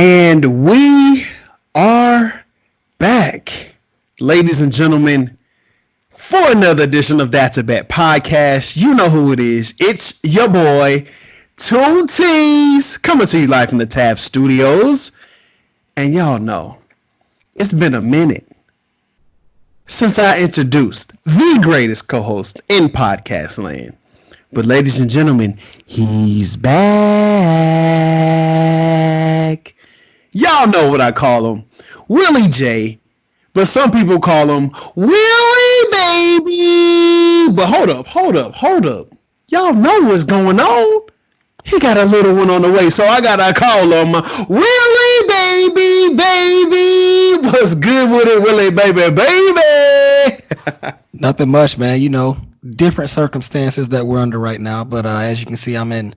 And we are back, ladies and gentlemen, for another edition of That's a Bet podcast. You know who it is. It's your boy, Two T's, coming to you live from the Tab Studios. And y'all know, it's been a minute since I introduced the greatest co-host in podcast land. But ladies and gentlemen, he's back. Y'all know what I call him, Willy J. But some people call him Willy Baby. But hold up. Y'all know what's going on. He got a little one on the way, so I gotta call him Willy Baby. What's good with it, Willy Baby? Nothing much, man. Different circumstances that we're under right now. But as you can see, I'm in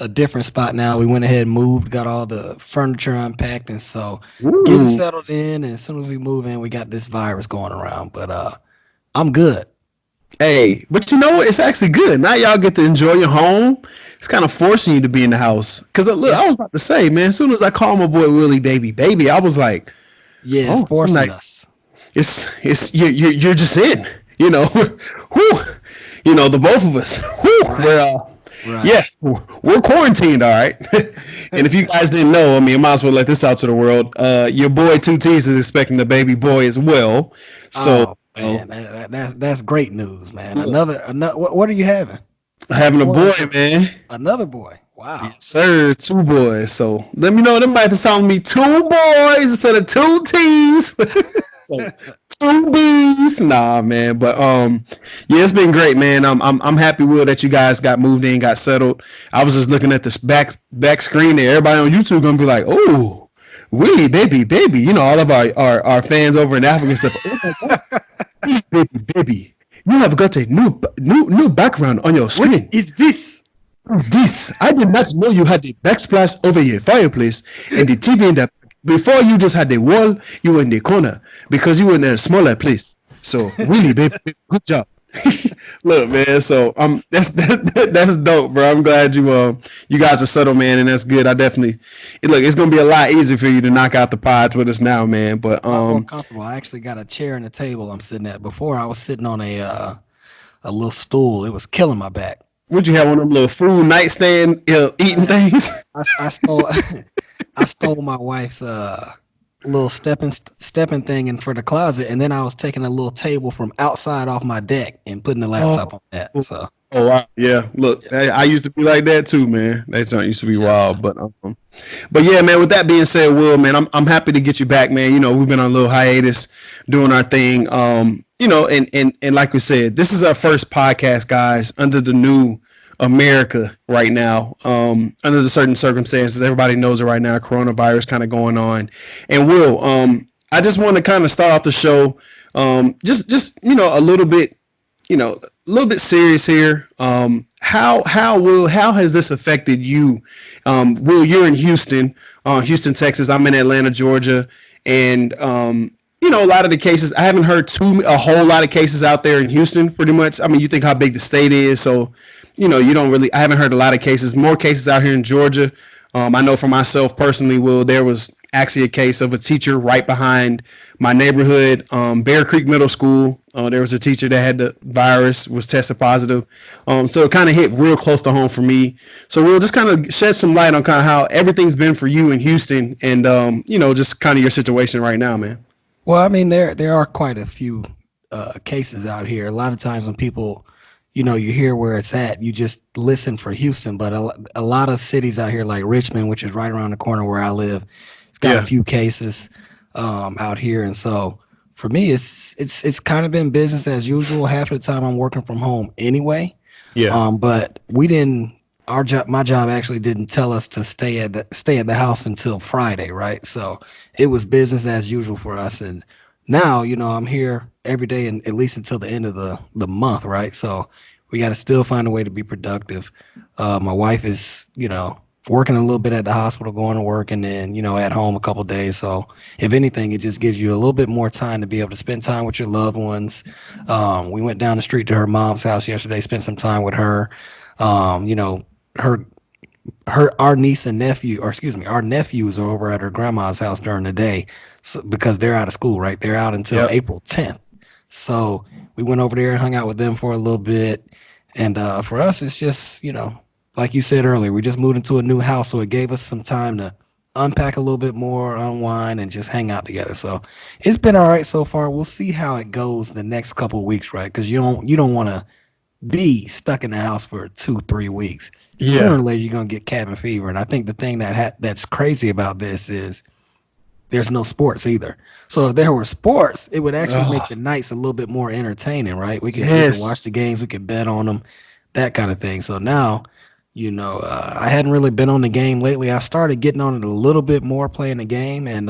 a different spot now. We went ahead and moved, got all the furniture unpacked, and so getting settled in. And as soon as we move in, we got this virus going around. But I'm good. Hey, but you know what? It's actually good. Now y'all get to enjoy your home. It's kind of forcing you to be in the house. Because look, I was about to say, man, as soon as I call my boy Willy Baby, I was like, yeah, it's forcing us. It's you're just in, the both of us. Right. Yeah, we're quarantined, all right. And if you guys didn't know, I might as well let this out to the world. Your boy 2T's is expecting a baby boy as well. So, man, that's great news, man. Another. What are you having? Having a boy, man. Another boy. Wow. Yes, sir, 2 boys. So let me know. Them might have sound me 2 boys instead of 2 T's. So, 2 B's. Nah, man. But yeah, it's been great, man. I'm happy, Will, that you guys got moved in, got settled. I was just looking at this back screen there. Everybody on YouTube gonna be like, oh, Willy baby. All of our fans over in Africa and stuff. Oh my God. baby. You have got a new background on your screen. What is this? I did not know you had the backsplash over your fireplace and the TV in the. Before you just had the wall, you were in the corner because you were in a smaller place. So Willy, baby, good job. Look, man. So that's dope, bro. I'm glad you guys are settled, man, and that's good. It's gonna be a lot easier for you to knock out the pods with us now, man. But I'm more comfortable. I actually got a chair and a table I'm sitting at. Before I was sitting on a little stool. It was killing my back. Would you have one of them little food nightstand eating things? I stole I stole my wife's little stepping thing in for the closet, and then I was taking a little table from outside off my deck and putting the laptop on that. So wow, yeah. Look, I used to be like that too, man. That used to be wild, but yeah, man. With that being said, Will, man, I'm happy to get you back, man. We've been on a little hiatus doing our thing. And like we said, this is our first podcast, guys, under the new America right now, under the certain circumstances. Everybody knows it right now, coronavirus kind of going on. And Will, I just want to kind of start off the show just a little bit serious here. How has this affected you? Will, you're in Houston, Texas. I'm in Atlanta, Georgia, and a lot of the cases, I haven't heard a whole lot of cases out there in Houston, pretty much. You think how big the state is, so I haven't heard a lot of cases. More cases out here in Georgia. I know for myself personally, Will, there was actually a case of a teacher right behind my neighborhood, Bear Creek Middle School. There was a teacher that had the virus, was tested positive. So it kind of hit real close to home for me. So we'll just kind of shed some light on kind of how everything's been for you in Houston and, just kind of your situation right now, man. Well, there are quite a few cases out here. A lot of times when people, you hear where it's at, you just listen for Houston. But a lot of cities out here like Richmond, which is right around the corner where I live, it's got a few cases out here. And so for me, it's kind of been business as usual. Half of the time I'm working from home anyway. Yeah. But my job actually didn't tell us to stay at the house until Friday, right? So it was business as usual for us. And now, I'm here every day and at least until the end of the month, right? So we got to still find a way to be productive. My wife is, working a little bit at the hospital, going to work, and then, at home a couple of days. So if anything, it just gives you a little bit more time to be able to spend time with your loved ones. We went down the street to her mom's house yesterday, spent some time with her. Her our niece and nephew, or excuse me, our nephews are over at her grandma's house during the day, so, because they're out of school, right? They're out until Yep. April 10th. So we went over there and hung out with them for a little bit. And for us, it's just, like you said earlier, we just moved into a new house, so it gave us some time to unpack a little bit more, unwind, and just hang out together. So it's been all right so far. We'll see how it goes the next couple of weeks, right? Because you don't want to be stuck in the house for 2-3 weeks. Sooner or Yeah. later, you're gonna get cabin fever. And I think the thing that's crazy about this is there's no sports either. So if there were sports, it would actually make Oh, the nights a little bit more entertaining, right? We could watch yes. the games, we could bet on them, that kind of thing. So now, I hadn't really been on the game lately. I started getting on it a little bit more, playing the game, and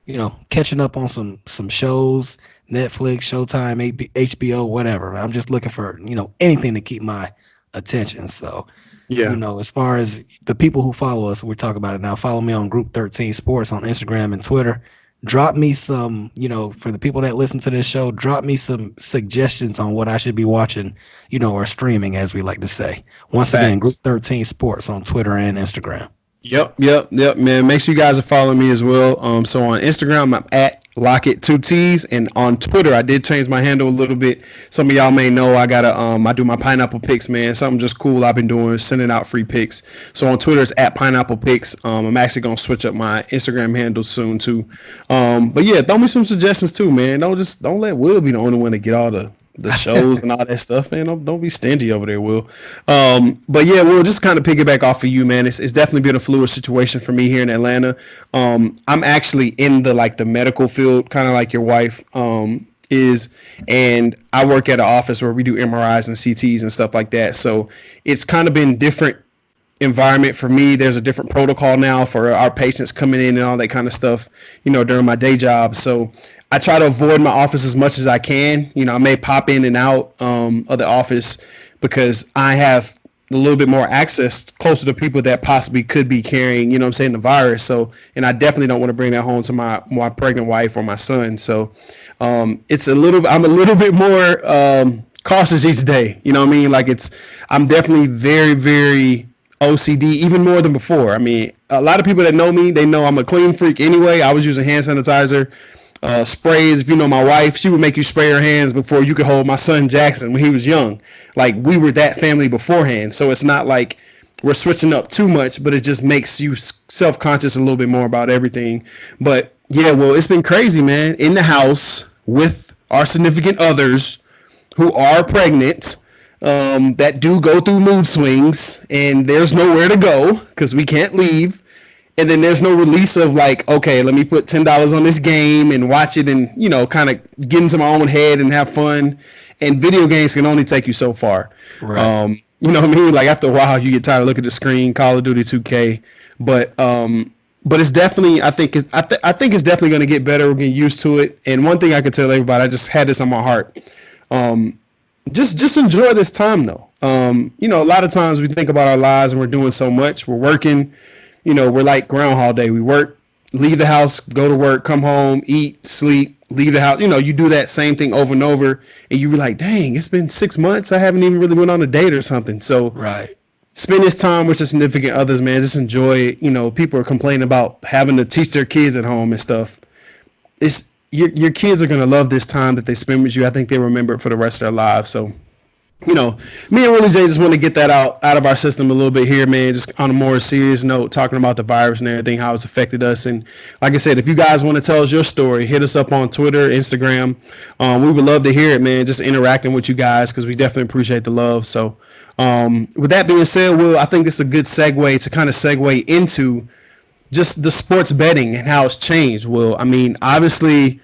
Yeah. catching up on some shows, Netflix, Showtime, HBO, whatever. I'm just looking for anything to keep my attention. So Yeah. as far as the people who follow us, we talk about it now. Follow me on Group 13 Sports on Instagram and Twitter. Drop me some, for the people that listen to this show, drop me some suggestions on what I should be watching, or streaming, as we like to say. Once again, Group Facts. 13 Sports on Twitter and Instagram. Yep, man. Make sure you guys are following me as well. So on Instagram, I'm at Lockett2Ts, and on Twitter, I did change my handle a little bit. Some of y'all may know I do my pineapple picks, man. Something just cool I've been doing, sending out free picks. So on Twitter, it's at pineapple picks. I'm actually gonna switch up my Instagram handle soon too. But yeah, throw me some suggestions too, man. Don't let Will be the only one to get all the shows and all that stuff, man. Don't be stingy over there, Will. But yeah, Will, just kind of piggyback off of you, man. It's definitely been a fluid situation for me here in Atlanta. I'm actually in the medical field, kind of like your wife is, and I work at an office where we do MRIs and CTs and stuff like that. So it's kind of been different environment for me. There's a different protocol now for our patients coming in and all that kind of stuff, during my day job. So I try to avoid my office as much as I can. I may pop in and out of the office because I have a little bit more access closer to people that possibly could be carrying, the virus. So, and I definitely don't want to bring that home to my pregnant wife or my son. So, I'm a little bit more cautious each day. You know what I mean? I'm definitely very, very OCD, even more than before. I mean, a lot of people that know me, they know I'm a clean freak anyway. I was using hand sanitizer, sprays. If you know my wife, she would make you spray her hands before you could hold my son Jackson when he was young. Like, we were that family beforehand. So it's not like we're switching up too much, but it just makes you self-conscious a little bit more about everything. But yeah, well, it's been crazy, man. In the house with our significant others who are pregnant, that do go through mood swings, and there's nowhere to go because we can't leave. And then there's no release of like, okay, let me put $10 on this game and watch it and, kind of get into my own head and have fun. And video games can only take you so far. Right. You know what I mean? Like, after a while, you get tired of looking at the screen, Call of Duty 2K. But it's definitely, I think it's definitely going to get better. We're getting used to it. And one thing I could tell everybody, I just had this on my heart. Just enjoy this time though. A lot of times we think about our lives and we're doing so much. We're working, we're like Groundhog Day. We work, leave the house, go to work, come home, eat, sleep, leave the house. You do that same thing over and over, and you're like, dang, it's been 6 months. I haven't even really went on a date or something. So Right. spend this time with your significant others, man. Just enjoy it. People are complaining about having to teach their kids at home and stuff. It's your kids are gonna love this time that they spend with you. I think they remember it for the rest of their lives. So, me and Willie J just want to get that out of our system a little bit here, man. Just on a more serious note, talking about the virus and everything, how it's affected us. And like I said, if you guys want to tell us your story, hit us up on Twitter, Instagram. We would love to hear it, man. Just interacting with you guys because we definitely appreciate the love. So, with that being said, Will, I think it's a good segue to kind of segue into just the sports betting and how it's changed. Well, I mean, obviously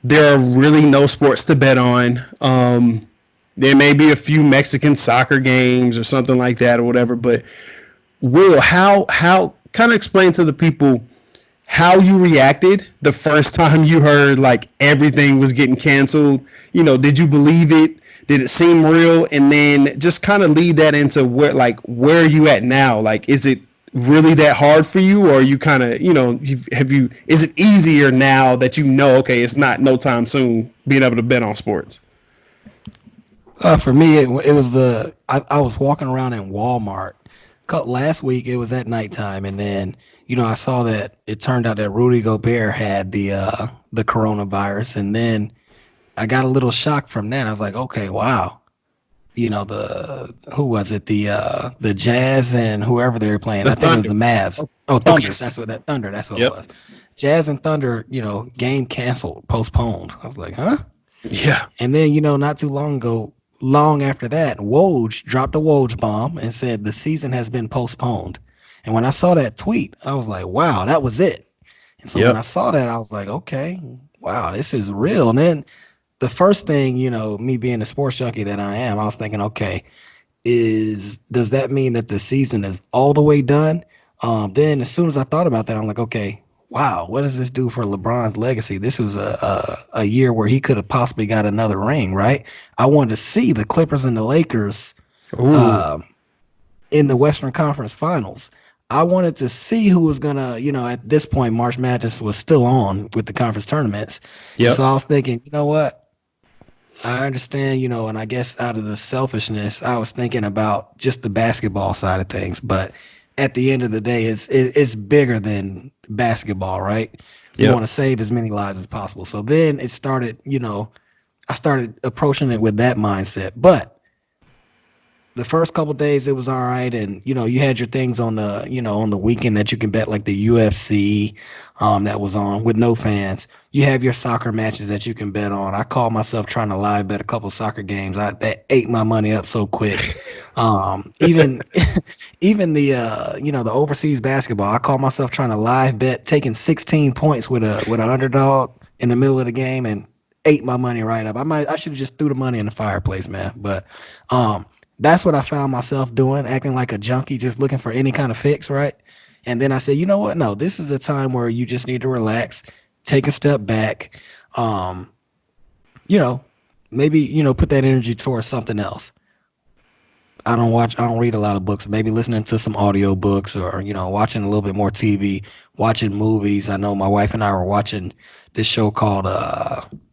there are really no sports to bet on. There may be a few Mexican soccer games or something like that or whatever, but Will, how kind of explain to the people how you reacted the first time you heard like everything was getting canceled. Did you believe it? Did it seem real? And then just kind of lead that into where are you at now? Like, is it really that hard for you, or are you kind of, is it easier now that okay, it's not no time soon being able to bet on sports? For me, it was I was walking around in Walmart last week it was at nighttime, and then I saw that it turned out that Rudy Gobert had the coronavirus, and then I got a little shocked from that. I was like, okay, wow. The who was it? The Jazz and whoever they were playing. The I think it was Thunder. the Mavs. Oh, Okay. Thunder. Thunder. That's what it Yep. was. Jazz and Thunder. Game canceled, postponed. I was like, huh? Yeah. And then not too long ago, long after that, Woj dropped a Woj bomb and said the season has been postponed. And when I saw that tweet, I was like, wow, that was it. And so when I Yep. saw that, I was like, okay, wow, this is real. And then the first thing, me being the sports junkie that I am, I was thinking, okay, does that mean that the season is all the way done? Then as soon as I thought about that, I'm like, okay, wow, what does this do for LeBron's legacy? This was a year where he could have possibly got another ring, right? I wanted to see the Clippers and the Lakers Ooh. um, in the Western Conference Finals. I wanted to see who was gonna, at this point, March Madness was still on with the conference tournaments, and so Yep. I was thinking, you know what? I understand, and I guess out of the selfishness, I was thinking about just the basketball side of things. But at the end of the day, it's bigger than basketball, right? We want Yep. to save as many lives as possible. So then it started, I started approaching it with that mindset. But the first couple days it was all right, and you had your things on the weekend that you can bet, like the UFC that was on with no fans. You have your soccer matches that you can bet on. I called myself trying to live bet a couple soccer games. That ate my money up so quick. Even even the overseas basketball, I called myself trying to live bet taking 16 points with an underdog in the middle of the game, and ate my money right up. I should have just threw the money in the fireplace, man. But that's what I found myself doing, acting like a junkie, just looking for any kind of fix, right? And then I said, you know what? No, this is a time where you just need to relax, take a step back, um, you know, maybe, put that energy towards something else. I don't read a lot of books, maybe listening to some audio books, or, watching a little bit more TV, watching movies. I know my wife and I were watching this show called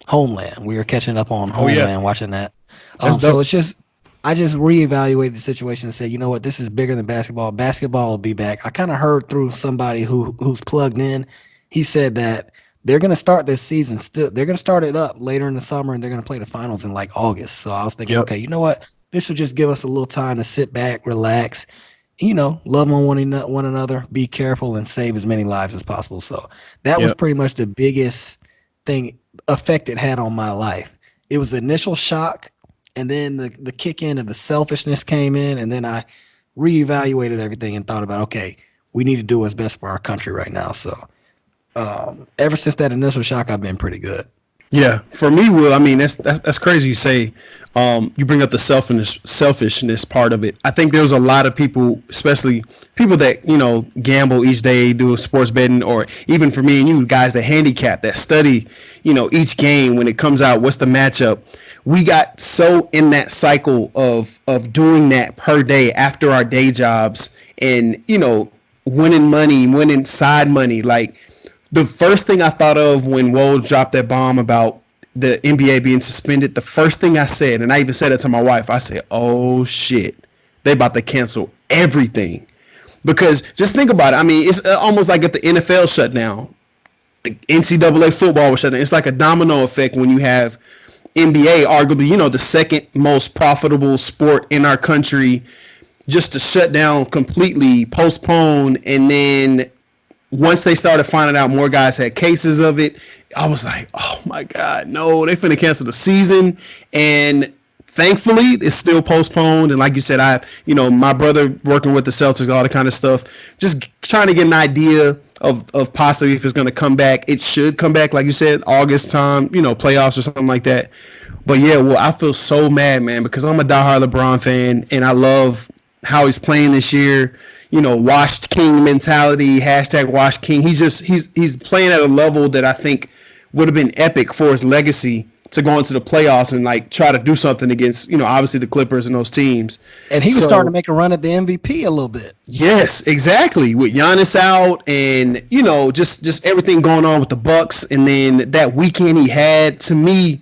Homeland. We were catching up on Oh yeah. Homeland, watching that. That's So dope. it's just, I just reevaluated the situation and said, you know what, this is bigger than basketball. Basketball will be back. I kind of heard through somebody who's plugged in. He said that they're going to start this season still. They're going to start it up later in the summer, and they're going to play the finals in like August. So I was thinking, Yep. okay, you know what, this will just give us a little time to sit back, relax, love on one another, be careful, and save as many lives as possible. So that was Yep. pretty much the biggest thing effect it had on my life. It was the initial shock, and then the kick in of the selfishness came in, and then I reevaluated everything and thought about, okay, we need to do what's best for our country right now. So ever since that initial shock, I've been pretty good. Yeah, for me, Will. I mean, that's crazy. You say, you bring up the selfishness part of it. I think there's a lot of people, especially people that gamble each day, do sports betting, or even for me and you guys that handicap, that study, each game when it comes out, what's the matchup. We got so in that cycle of doing that per day after our day jobs, and winning money, winning side money, like the first thing I thought of when Woj dropped that bomb about the NBA being suspended, the first thing I said, and I even said it to my wife, I said, "Oh shit, they about to cancel everything." Because just think about it. I mean, it's almost like if the NFL shut down, the NCAA football was shut down. It's like a domino effect when you have NBA, arguably, the second most profitable sport in our country, just to shut down completely, postpone, and then once they started finding out more guys had cases of it, I was like, oh my God, no, they finna cancel the season. And thankfully, it's still postponed. And like you said, my brother working with the Celtics, all that kind of stuff, just trying to get an idea of possibly if it's going to come back. It should come back, like you said, August time, playoffs or something like that. But yeah, well, I feel so mad, man, because I'm a diehard LeBron fan and I love how he's playing this year. Washed King mentality, hashtag Washed King. He's playing at a level that I think would have been epic for his legacy to go into the playoffs and like try to do something against, obviously the Clippers and those teams. And he was starting to So make a run at the MVP a little bit. yes, exactly. With Giannis out and just everything going on with the Bucks, and then that weekend he had, to me,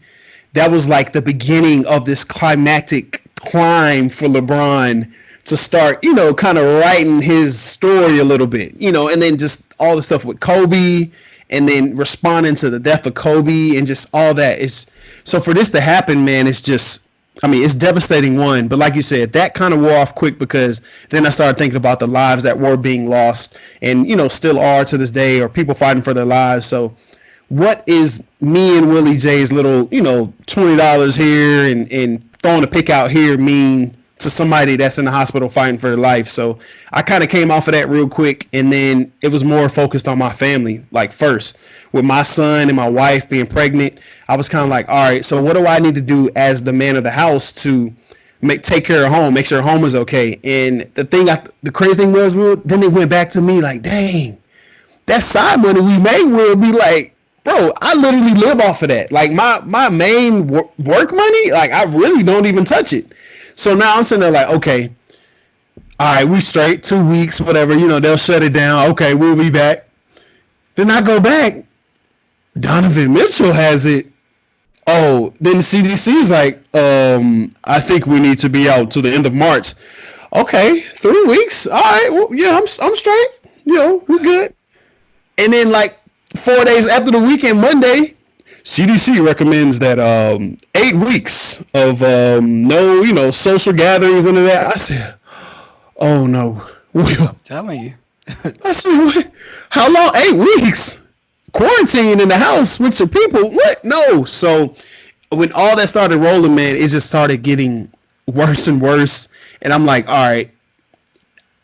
that was like the beginning of this climactic climb for LeBron to start, kind of writing his story a little bit, and then just all the stuff with Kobe and then responding to the death of Kobe and just all that. It's so for this to happen, man, it's just, I mean, it's devastating one, but like you said, that kind of wore off quick because then I started thinking about the lives that were being lost and, still are to this day, or people fighting for their lives. So what is me and Willy J's little, $20 here and throwing a pick out here mean to somebody that's in the hospital fighting for their life? So I kind of came off of that real quick, and then it was more focused on my family, like first with my son and my wife being pregnant. I was kind of like, all right, so what do I need to do as the man of the house to take care of home, make sure home is okay? And the crazy thing was, then it went back to me like, dang, that side money we made will be like, bro, I literally live off of that. Like my main work money, like I really don't even touch it. So now I'm sitting there like, okay, all right, we straight 2 weeks, whatever, they'll shut it down. Okay, we'll be back. Then I go back. Donovan Mitchell has it. Oh, then the CDC is like, I think we need to be out to the end of March. Okay, 3 weeks. All right, well, yeah, I'm straight. We're good. And then like 4 days after the weekend, Monday, CDC recommends that 8 weeks of no, social gatherings and that. I said, oh no. Telling you. I said, how long? 8 weeks? Quarantine in the house with some people? What? No. So when all that started rolling, man, it just started getting worse and worse. And I'm like, all right,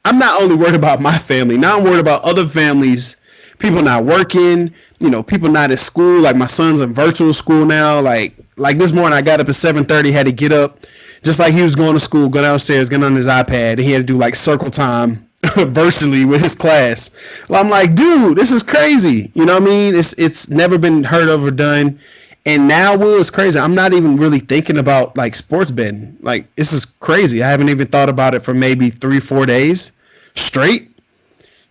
I'm not only worried about my family, now I'm worried about other families, people not working, people not at school. Like my son's in virtual school now. Like this morning I got up at 7:30, had to get up just like he was going to school, go downstairs, get on his iPad, and he had to do like circle time virtually with his class. Well, I'm like, dude, this is crazy. You know what I mean? It's never been heard of or done. And now, Will, it's crazy. I'm not even really thinking about like sports betting. Like, this is crazy. I haven't even thought about it for maybe 3-4 days straight.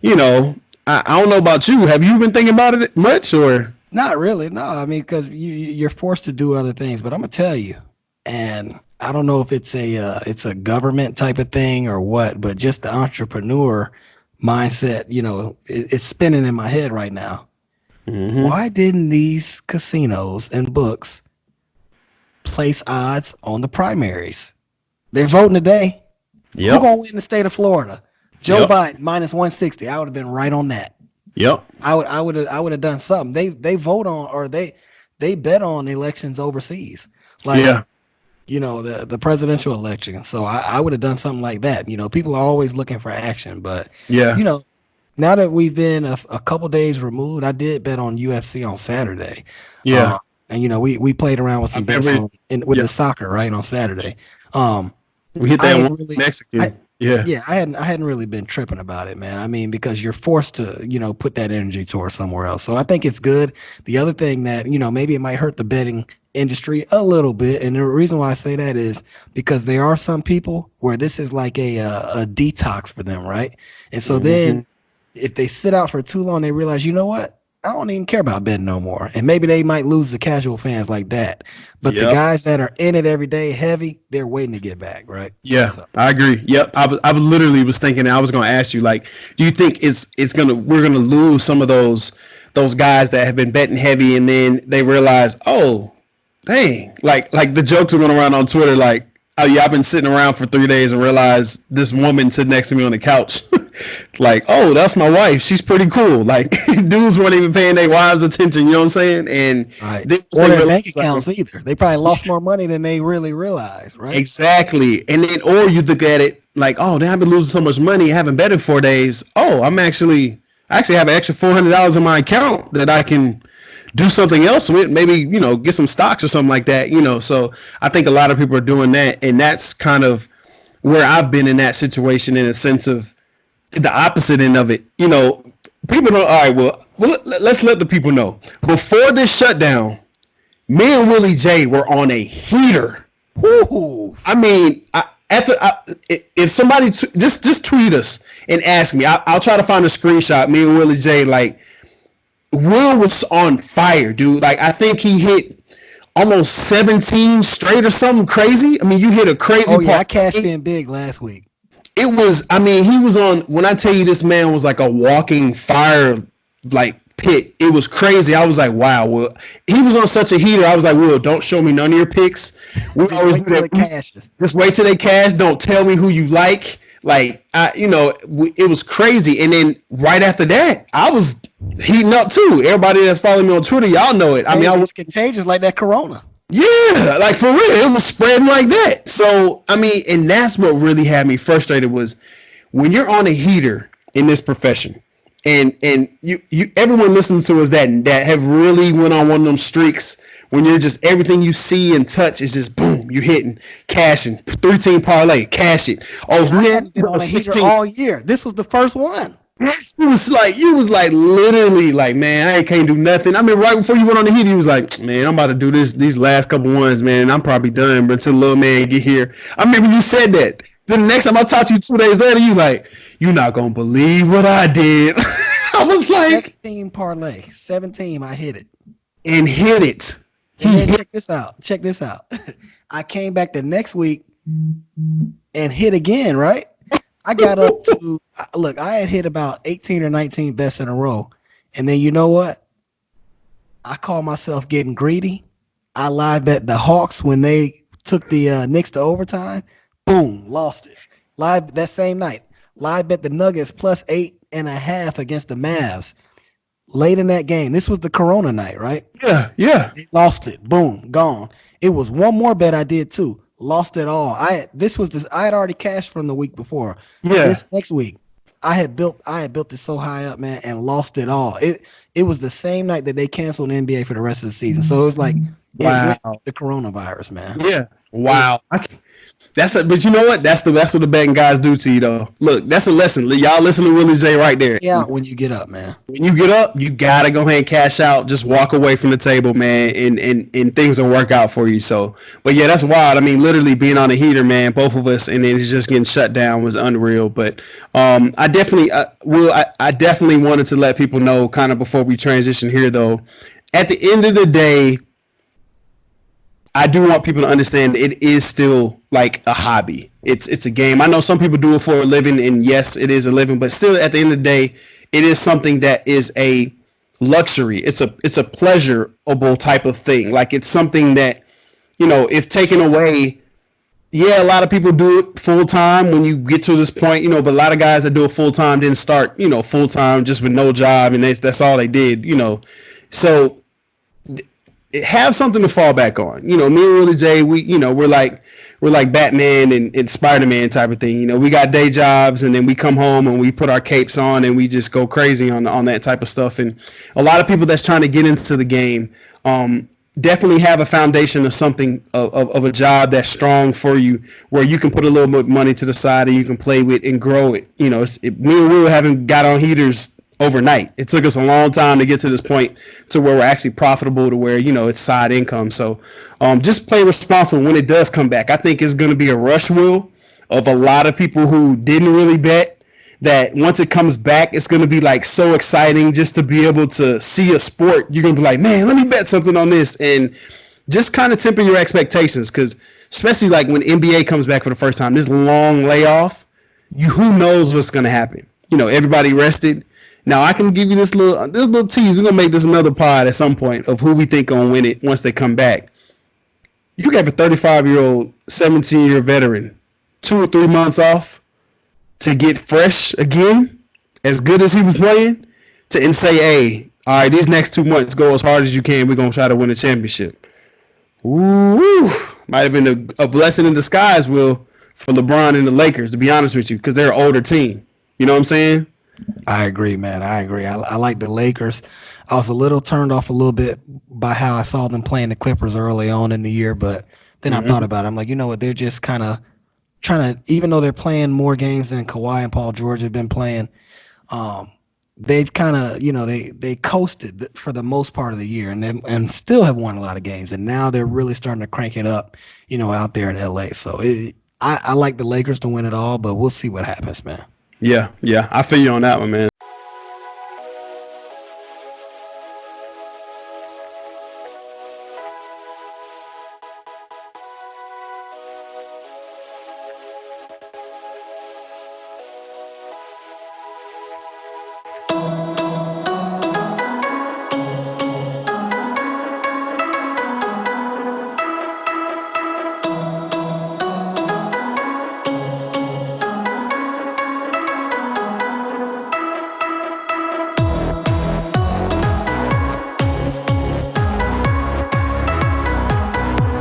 I don't know about you. Have you been thinking about it much or? Not really. No, I mean, because you're forced to do other things. But I'm gonna tell you, and I don't know if it's a government type of thing or what, but just the entrepreneur mindset, it's spinning in my head right now. Mm-hmm. Why didn't these casinos and books place odds on the primaries? They're voting today. Yep. Who's gonna win the state of Florida? Joe Biden minus 160. I would have been right on that. Yep. I would have done something. They vote on, or they bet on elections overseas. Like, yeah. The presidential election. So I would have done something like that. People are always looking for action, but yeah. Now that we've been a couple days removed, I did bet on UFC on Saturday. Yeah. And we played around with some bets with the soccer right on Saturday. We hit that one Mexican. Yeah, I hadn't really been tripping about it, man. I mean, because you're forced to, put that energy towards somewhere else. So I think it's good. The other thing that, maybe it might hurt the betting industry a little bit. And the reason why I say that is because there are some people where this is like a detox for them, right? And so then if they sit out for too long, they realize, you know what? I don't even care about betting no more. And maybe they might lose the casual fans like that. But the guys that are in it every day heavy, they're waiting to get back, right? Yeah, so. I agree. Yep. I literally was thinking, I was going to ask you, like, do you think we're going to lose some of those guys that have been betting heavy and then they realize, oh, dang, like the jokes are going around on Twitter, like, oh yeah, I've been sitting around for 3 days and realized this woman sitting next to me on the couch. Like, oh, that's my wife. She's pretty cool. Like, dudes weren't even paying their wives attention. You know what I'm saying? And or their bank accounts either. They probably lost more money than they really realized, right? Exactly. And then, or you look at it like, oh, damn, I've been losing so much money. I haven't betted 4 days. Oh, I actually have an extra $400 in my account that I can do something else with, maybe, get some stocks or something like that, So I think a lot of people are doing that. And that's kind of where I've been in that situation, in a sense of the opposite end of it. People don't, all right, well, let's let the people know. Before this shutdown, me and Willy J were on a heater. Woo! I mean, if somebody just tweet us and ask me, I'll try to find a screenshot. Me and Willy J, like, Will was on fire, dude. Like, I think he hit almost 17 straight or something crazy. I mean, you hit a crazy. Oh yeah, I cashed in big last week. it was. I mean, he was on. When I tell you, this man was like a walking fire, like pit. It was crazy. I was like, wow. Well, he was on such a heater. I was like, Will, don't show me none of your picks. We Just always wait do till that. it cashes. Just wait till they cash. Don't tell me who you like. Like it was crazy. And then right after that, I was heating up too. Everybody that's following me on Twitter, y'all know it. I mean, I was It's contagious like that Corona. yeah, like for real, it was spreading like that. So I mean, and that's what really had me frustrated was when you're on a heater in this profession, and you everyone listens to us that have really went on one of them streaks when you're just everything you see and touch is just boom, you're hitting, cashing, 3-team parlay, cash it. Oh I man, hadn't been on a heater all year. This was the first one. it was like you was like literally like, man, I can't do nothing. I mean, right before you went on the heat, he was like, man, I'm about to do these last couple ones, man. I'm probably done, but until the little man get here. I remember you said that. Then the next time I talked to you 2 days later, you like, you're not gonna believe what I did. I was like, 17 parlay, 17. I hit it. and hit it. And then check this out. Check this out. I came back the next week and hit again. Right. I got up to look. I had hit about 18 or 19 bets in a row, and then you know what? I call myself getting greedy. I live bet the Hawks when they took the Knicks to overtime. Boom, lost it. Live that same night. Live bet the Nuggets plus 8.5 against the Mavs. Late in that game. This was the Corona night, right? Yeah. They lost it. Boom, gone. It was one more bet I did too. Lost it all. I had already cashed from the week before. Yeah. This next week, I had built it so high up, man, and lost it all. It was the same night that they canceled the NBA for the rest of the season. So it was like Wow. the coronavirus, man. Yeah. Wow. But you know what? That's what the betting guys do to you, though. Look, that's a lesson. Y'all listen to Willy J right there. Yeah, when you get up, man. When you get up, you gotta go ahead and cash out. Just walk away from the table, man, and things will work out for you. So, but yeah, that's wild. I mean, literally being on a heater, man, both of us, and then it's just getting shut down was unreal. But I definitely I definitely wanted to let people know, kind of before we transition here, though. At the end of the day, I do want people to understand it is still like a hobby. It's a game. I know some people do it for a living, and yes, it is a living, but still at the end of the day, it is something that is a luxury. It's a pleasurable type of thing. Like it's something that, if taken away, yeah, a lot of people do it full time when you get to this point, but a lot of guys that do it full time didn't start, full time just with no job, and that's all they did, So have something to fall back on. Me and Willy J, we're like Batman and Spider-Man type of thing. We got day jobs, and then we come home and we put our capes on and we just go crazy on that type of stuff. And a lot of people that's trying to get into the game definitely have a foundation of something of a job that's strong for you, where you can put a little bit of money to the side and you can play with and grow it. Me and Will haven't got on heaters overnight. It took us a long time to get to this point to where we're actually profitable, to where it's side income. So just play responsible when it does come back. I think it's going to be a rush, Will, of a lot of people who didn't really bet, that once it comes back, it's going to be like so exciting just to be able to see a sport. You're going to be like, man, let me bet something on this, and just kind of temper your expectations, because especially like when NBA comes back for the first time, this long layoff, who knows what's going to happen. Everybody rested. Now I can give you this little tease. We're gonna make this another pod at some point of who we think gonna win it once they come back. You gave a 35-year-old, 17-year veteran 2 or 3 months off to get fresh again, as good as he was playing, and say, hey, all right, these next 2 months go as hard as you can. We're gonna try to win a championship. Ooh, might have been a blessing in disguise, Will, for LeBron and the Lakers, to be honest with you, because they're an older team. You know what I'm saying? I agree, man. I agree. I like the Lakers. I was a little turned off a little bit by how I saw them playing the Clippers early on in the year, but then I thought about it. I'm like, you know what? They're just kind of trying to, even though they're playing more games than Kawhi and Paul George have been playing, they've kind of, they coasted for the most part of the year, and still have won a lot of games. And now they're really starting to crank it up, out there in LA. So I like the Lakers to win it all, but we'll see what happens, man. Yeah, I feel you on that one, man.